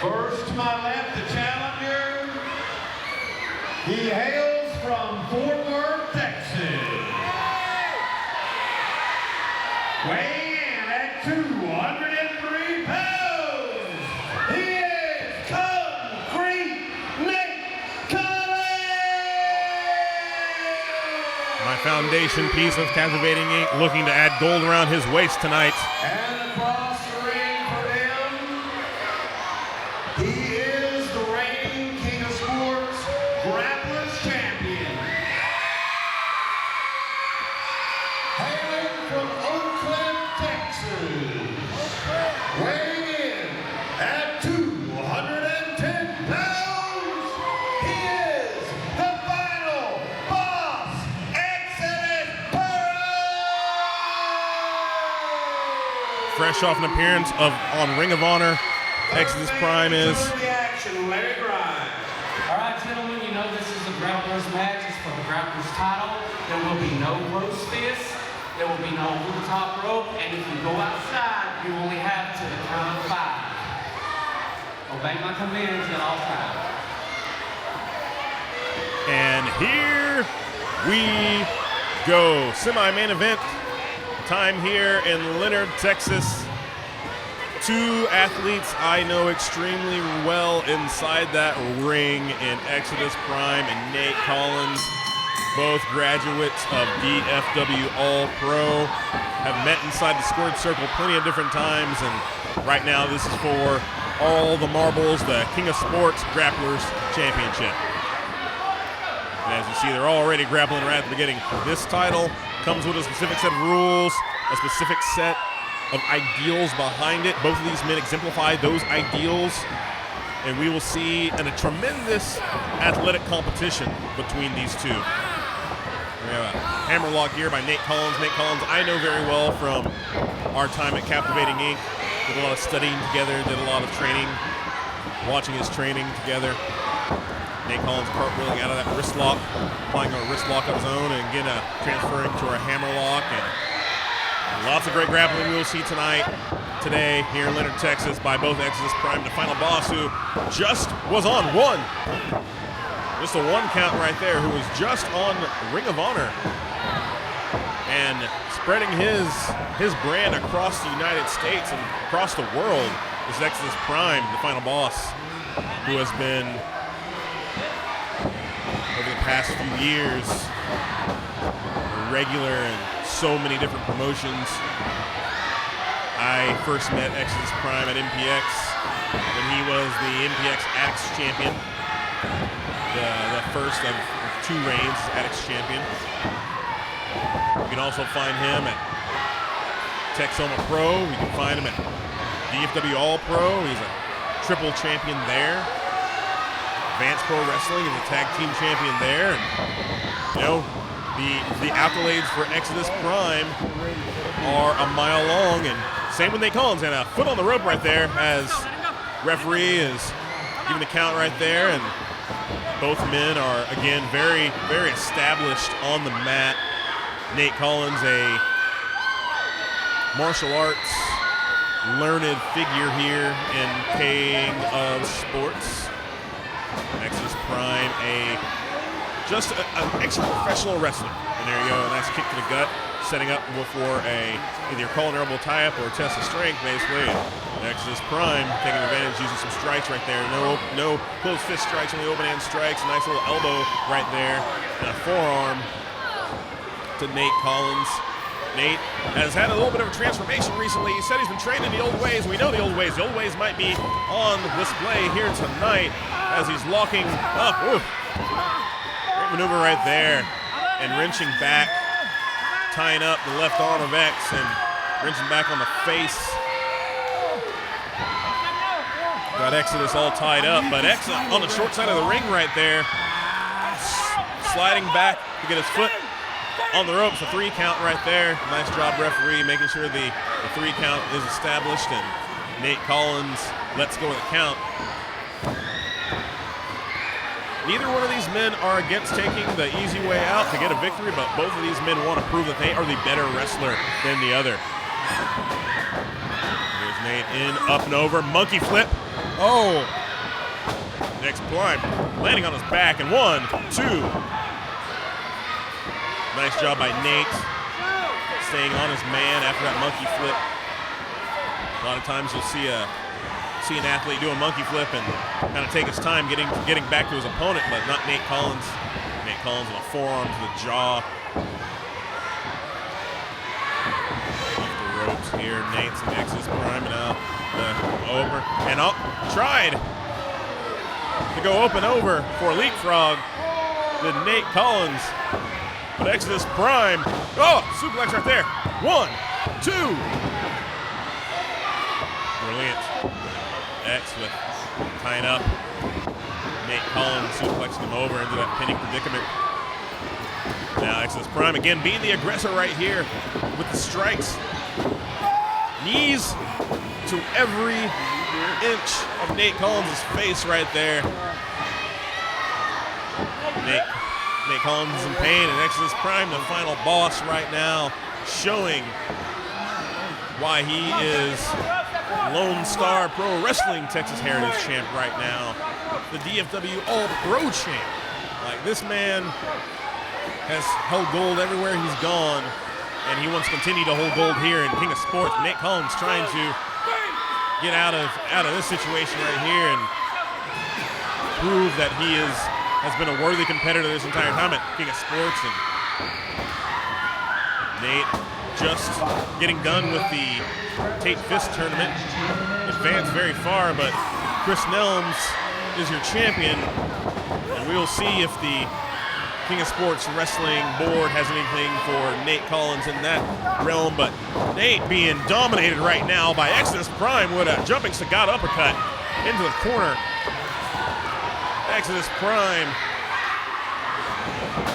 First to my left, the challenger. He hails from Fort Worth, Texas. Weighing in at 203 pounds, he is Concrete Nate Collins! My foundation piece of Captivating Ink, looking to add gold around his waist tonight. And across the ring for them, he is the reigning King of Sports, Grappler's champion. Hailing from Oakland, Texas, weighing in at 210 pounds, he is the final boss, Exodus Prime! Fresh off an appearance on Ring of Honor, Exodus Prime is. Larry Grimes. All right, gentlemen, you know this is the Grappler's match. It's for the Grappler's title. There will be no close fists. There will be no over the top rope. And if you go outside, you only have to the count of 5. Obey my commands at all times. And here we go. Semi-main event time here in Leonard, Texas. Two athletes I know extremely well inside that ring in Exodus Prime and Nate Collins, both graduates of DFW All-Pro, have met inside the squared circle plenty of different times, and right now this is for all the marbles, the King of Sports Grapplers Championship. And as you see, they're already grappling right at the beginning. This title comes with a specific set of rules, a specific set of ideals behind it. Both of these men exemplify those ideals, and we will see a tremendous athletic competition between these two. We have a hammerlock here by Nate Collins. Nate Collins I know very well from our time at Captivating Ink. Did a lot of studying together, did a lot of training, watching his training together. Nate Collins cartwheeling out of that wrist lock, applying a wrist lock of his own, and again transferring to our hammerlock. And lots of great grappling we will see today here in Leonard, Texas by both Exodus Prime, the final boss who just was on one. Just a one count right there, who was just on Ring of Honor and spreading his brand across the United States and across the world. This is Exodus Prime, the final boss, who has been, over the past few years, regular in so many different promotions. I first met Exodus Prime at MPX when he was the MPX Addicts champion, the first of 2 reigns as Addicts champion. You can also find him at Texoma Pro. You can find him at DFW All Pro. He's a triple champion there. Advanced Pro Wrestling is a tag team champion there. And, you know, the accolades for Exodus Prime are a mile long, and same with Nate Collins, and a foot on the rope right there as referee is giving the count right there, and both men are, again, very, very established on the mat. Nate Collins, a martial arts learned figure here in King of Sports. Exodus Prime, just an excellent professional wrestler. And there you go, a nice kick to the gut, setting up for either a collar and elbow tie-up or a test of strength, basically. And Exodus Prime taking advantage, using some strikes right there. No closed fist strikes, only open hand strikes. A nice little elbow right there, and a forearm to Nate Collins. Nate has had a little bit of a transformation recently. He said he's been trained in the old ways. We know the old ways. The old ways might be on display here tonight as he's locking up. Ooh. Great maneuver right there. And wrenching back, tying up the left arm of X and wrenching back on the face. Got Exodus all tied up, but X on the short side of the ring right there, sliding back to get his foot on the ropes. A 3 count right there. Nice job, referee, making sure the 3 count is established, and Nate Collins lets go of the count. Neither one of these men are against taking the easy way out to get a victory, but both of these men want to prove that they are the better wrestler than the other. Here's Nate in, up and over, monkey flip Oh. Next Prime landing on his back, and 1, 2. Nice job by Nate, staying on his man after that monkey flip. A lot of times you'll see an athlete do a monkey flip and kind of take his time getting back to his opponent, but not Nate Collins. Nate Collins with a forearm to the jaw. Off the ropes here. Nate's in X's Prime now. Over and up. Tried to go up and over for a leapfrog. Then Nate Collins. But Exodus Prime. Oh, suplex right there. 1, 2. Brilliant. X with tying up. Nate Collins suplexing him over into that pinning predicament. Now Exodus Prime again being the aggressor right here with the strikes. Knees to every inch of Nate Collins' face right there. Nate Collins is in pain, and Exodus Prime, the final boss right now, showing why he is Lone Star Pro Wrestling Texas Heritage Champ right now. The DFW All-Pro Champ. Like, this man has held gold everywhere he's gone, and he wants to continue to hold gold here in King of Sports. Nate Collins trying to get out of this situation right here and prove that he has been a worthy competitor this entire time at King of Sports. And Nate just getting done with the Tate Fist tournament. Advanced very far, but Chris Nelms is your champion, and we'll see if the King of Sports Wrestling Board has anything for Nate Collins in that realm. But Nate being dominated right now by Exodus Prime with a jumping Sagat uppercut into the corner. Exodus Prime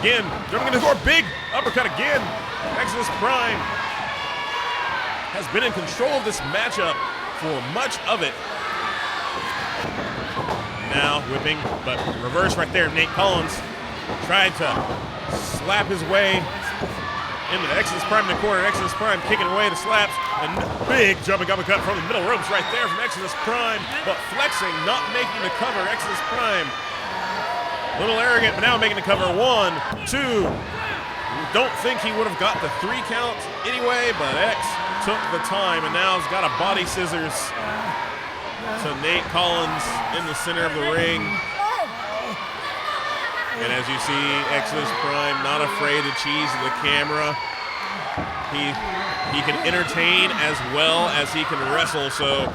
again jumping into the door, big uppercut again. Exodus Prime has been in control of this matchup for much of it. Now whipping, but reverse right there. Nate Collins tried to slap his way into the Exodus Prime in the corner. Exodus Prime kicking away the slaps, and big jumping uppercut from the middle ropes right there from Exodus Prime, but flexing, not making the cover. Exodus Prime, a little arrogant, but now making the cover. 1, 2. Don't think he would have got the 3 count anyway, but X took the time, and now he's got a body scissors to Nate Collins in the center of the ring. And as you see, Exodus Prime not afraid to cheese the camera. He can entertain as well as he can wrestle. So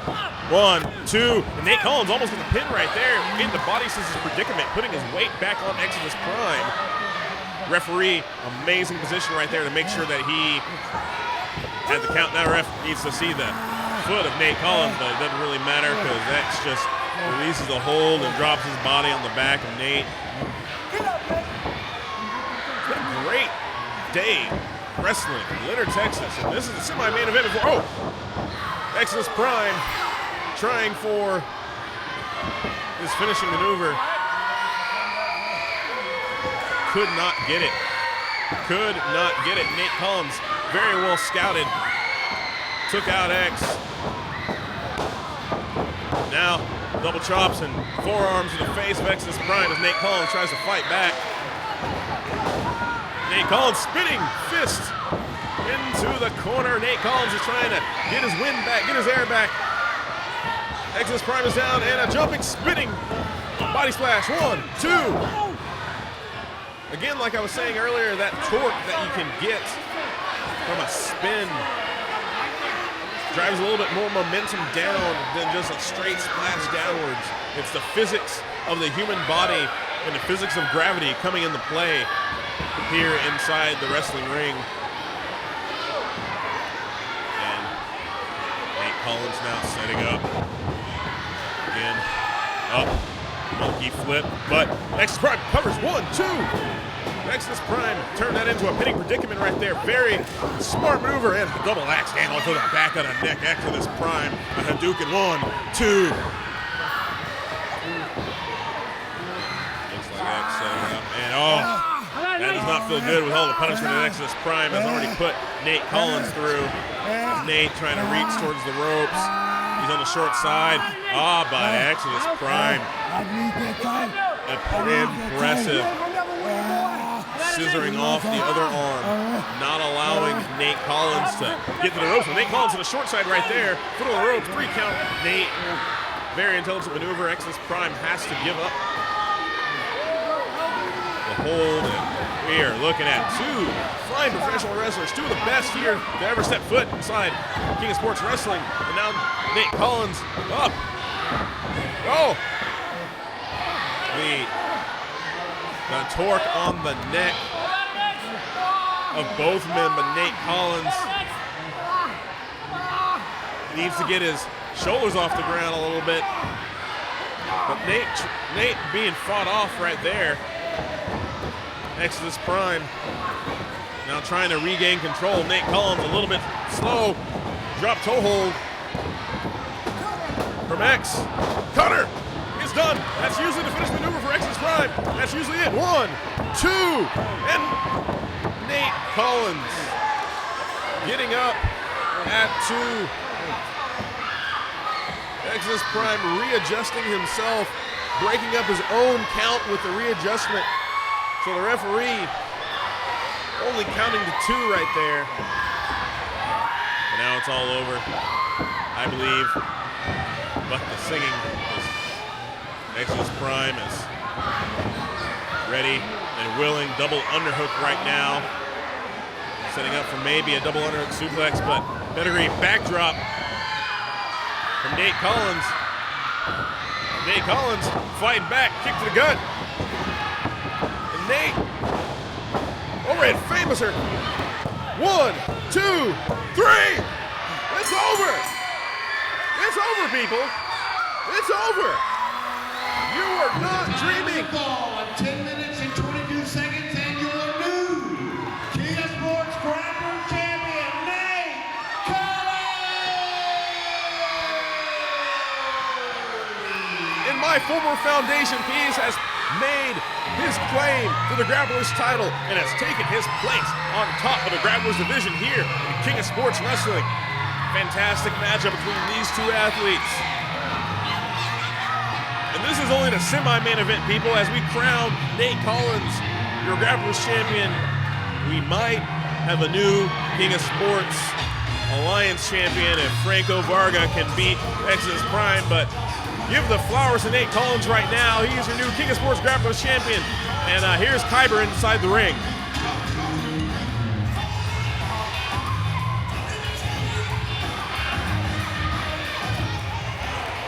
1, 2, and Nate Collins almost with a pin right there in the body scissors predicament, putting his weight back on Exodus Prime. Referee, amazing position right there to make sure that he had the count. Now ref needs to see the foot of Nate Collins, but it doesn't really matter because X just releases the hold and drops his body on the back of Nate. It's been a great day wrestling in Leonard, Texas, and this is the semi-main event before. Oh, Exodus Prime trying for his finishing maneuver. Could not get it. Could not get it. Nate Collins, very well scouted, took out X. Now, double chops and forearms to the face of Exodus Prime as Nate Collins tries to fight back. Nate Collins spinning fist into the corner. Nate Collins is trying to get his wind back, get his air back. Exodus Prime is down, and a jumping, spinning body splash. 1, 2. Again, like I was saying earlier, that torque that you can get from a spin drives a little bit more momentum down than just a straight splash downwards. It's the physics of the human body and the physics of gravity coming into play here inside the wrestling ring. And Nate Collins now setting up. Again, up, monkey flip, but Exodus Prime covers. 1, 2. Exodus Prime turned that into a pinning predicament right there. Very smart maneuver, and a double axe handle to the back of the neck. Exodus Prime, a Hadouken. 1, 2. Looks like X setting up, and that does not feel good with all the punishment that Exodus Prime has already put Nate Collins through. Nate trying to reach towards the ropes. He's on the short side. By Exodus Prime. Impressive. Scissoring off the other arm, not allowing Nate Collins to get to the ropes. Nate Collins to the short side right there. Foot on the ropes, 3 count. Nate, very intelligent maneuver. Exodus Prime has to give up the hold. And we are looking at 2 fine professional wrestlers, 2 of the best here to ever step foot inside King of Sports Wrestling. And now Nate Collins up. Oh! The torque on the neck of both men, but Nate Collins needs to get his shoulders off the ground a little bit. But Nate being fought off right there. Exodus Prime now trying to regain control. Nate Collins a little bit slow. Drop toe hold from X. Cutter is done. That's usually the finish maneuver for Exodus Prime. That's usually it. 1, 2, and Nate Collins getting up at 2. Exodus Prime readjusting himself, breaking up his own count with the readjustment. So the referee only counting to 2 right there. But now it's all over, I believe. But the singing is Exodus Prime is ready and willing. Double underhook right now. Setting up for maybe a double underhook suplex, but pedigree backdrop from Nate Collins. Nate Collins fighting back, kick to the gut. And Nate, overhead famouser. 1, 2, 3. It's over. It's over, people. It's over. You are not dreaming. Ball at 10 minutes and 22 seconds, and your new King of Sports Grappler champion, Nate Collins. And my former foundation piece has made his claim to the Grapplers title and has taken his place on top of the Grapplers division here in King of Sports Wrestling. Fantastic matchup between these 2 athletes. And this is only the semi-main event, people, as we crown Nate Collins, your Grapplers champion. We might have a new King of Sports Alliance champion if Franco Varga can beat Exodus Prime, but give the flowers to Nate Collins right now. He is your new King of Sports Grapplers champion. And here's Kyber inside the ring.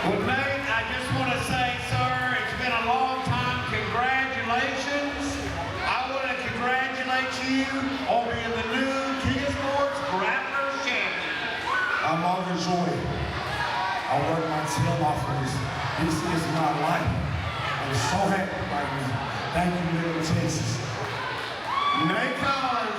Well, Nate, I just want to say, sir, it's been a long time. Congratulations. I want to congratulate you on being the new King of Sports Grappler champion. I'm overjoyed. I worked my tail off for this. This is my life. I'm so happy right now. Thank you, Leonard, Texas. Nate Collins.